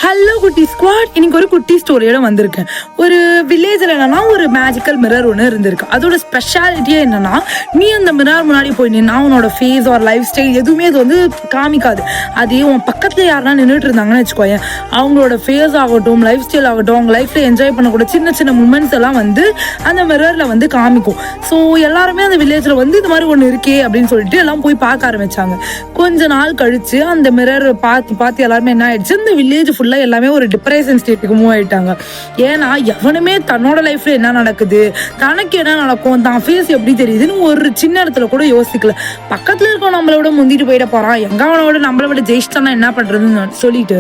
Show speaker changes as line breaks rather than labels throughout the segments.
Hello குட்டி squad, இன்னைக்கு ஒரு குட்டி ஸ்டோரியோட வந்திருக்கேன். ஒரு வில்லேஜில் என்னன்னா ஒரு மேஜிக்கல் மிரர் ஒன்று இருந்திருக்கு. அதோட ஸ்பெஷாலிட்டியே என்னன்னா, நீ அந்த மிரர் முன்னாடி போய் நின்னா உன்னோட ஃபேஸ் ஒரு லைஃப் ஸ்டைல் எதுவுமே அது வந்து காமிக்காது. அதே உன் பக்கத்துல யாருன்னா நின்றுட்டு இருந்தாங்கன்னு வச்சுக்கோயேன், அவங்களோட ஃபேஸ் ஆகட்டும், லைஃப் ஸ்டைல் ஆகட்டும், அவங்க லைஃப்ல என்ஜாய் பண்ணக்கூட சின்ன சின்ன மூமெண்ட்ஸ் எல்லாம் வந்து அந்த மிரர்ல வந்து காமிக்கும். ஸோ எல்லாருமே அந்த வில்லேஜ்ல வந்து இது மாதிரி ஒன்று இருக்கே அப்படின்னு சொல்லிட்டு எல்லாம் போய் பார்க்க ஆரம்பிச்சாங்க. கொஞ்ச நாள் கழிச்சு அந்த மிரர் பார்த்து பார்த்து எல்லாருமே என்ன ஆயிடுச்சு, இந்த வில்லேஜ் ஃபுல்லா எல்லாமே ஒரு டிப்ரெஷன் ஸ்டேட்டுக்கு மூவ் ஆயிட்டாங்க. ஏன்னா எவனுமே தன்னோட லைஃப்ல என்ன நடக்குது, தனக்கு என்ன நடக்கும், தான் ஃபேஸ் எப்படி தெரியுதுன்னு ஒரு சின்ன இடத்துல கூட யோசிக்கல. பக்கத்துல இருக்கவன் நம்மளை விட முந்திட்டு போயிட போறான், எங்க அவனோட நம்மளை விட ஜெயிச்சிட்டானா என்ன பண்றதுன்னு சொல்லிட்டு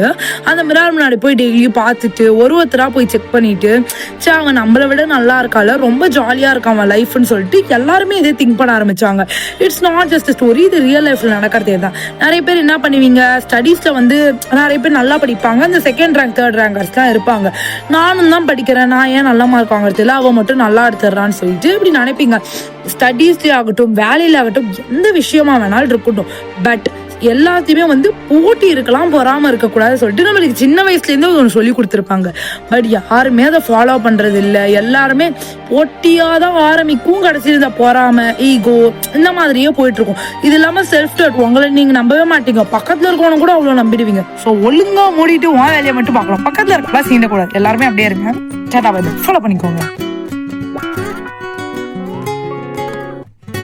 அந்த மிரர் முன்னாடி போய் டெய்லியும் பார்த்துட்டு ஒருத்தரா போய் செக் பண்ணிட்டு, சே அவன் நம்மளை விட நல்லா இருக்கால, ரொம்ப ஜாலியா இருக்கான் அவன் லைஃப்னு சொல்லிட்டு எல்லாருமே இதே திங்க் பண்ண ஆரம்பிச்சாங்க. இட்ஸ் நாட் ஜஸ்ட் ஸ்டோரி, இது ரியல் லைஃப்ல நடக்கிறதே தான். நிறைய பேர் என்ன பண்ணுவீங்க, ஸ்டடீஸ்ல வந்து நிறைய பேர் நல்லா படிப்பாங்க, இந்த செகண்ட் ரேங்க் தேர்ட் ரேங்கர்ஸ் தான் இருப்பாங்க. நானும் தான் படிக்கிறேன், நான் ஏன் நல்ல மார்க் வாங்குறது இல்லை, அவன் மட்டும் நல்லா எடுத்துடுறான்னு சொல்லிட்டு இப்படி நினைப்பீங்க. ஸ்டடீஸ்ல ஆகட்டும், வேலையில ஆகட்டும், எந்த விஷயமா வேணாலும் இருக்கட்டும், பட் எல்லாத்தையுமே வந்து போட்டி இருக்கலாம், பொறாம இருக்கக்கூடாது சொல்லிட்டு நம்மளுக்கு சின்ன வயசுல இருந்து ஒன்று சொல்லி கொடுத்துருப்பாங்க. பட் யாருமே அதை ஃபாலோ பண்றது இல்லை. எல்லாருமே போட்டியாதான் ஆரம்பிக்கும், கடைசியில் இந்த பொறாம, ஈகோ இந்த மாதிரியே போயிட்டு இருக்கும். இது இல்லாம செல்ஃப் டவுட், உங்களை நீங்க நம்பவே மாட்டீங்க, பக்கத்துல இருக்கவங்க கூட அவ்வளவு நம்பிடுவீங்க. ஸோ ஒழுங்கா மூடிட்டு உன் வேலையை மட்டும் பார்க்கலாம், பக்கத்துல இருக்கலாம் சீண்டக்கூடாது. எல்லாருமே அப்படியே இருங்க. ஃபாலோ பண்ணிக்கோங்க.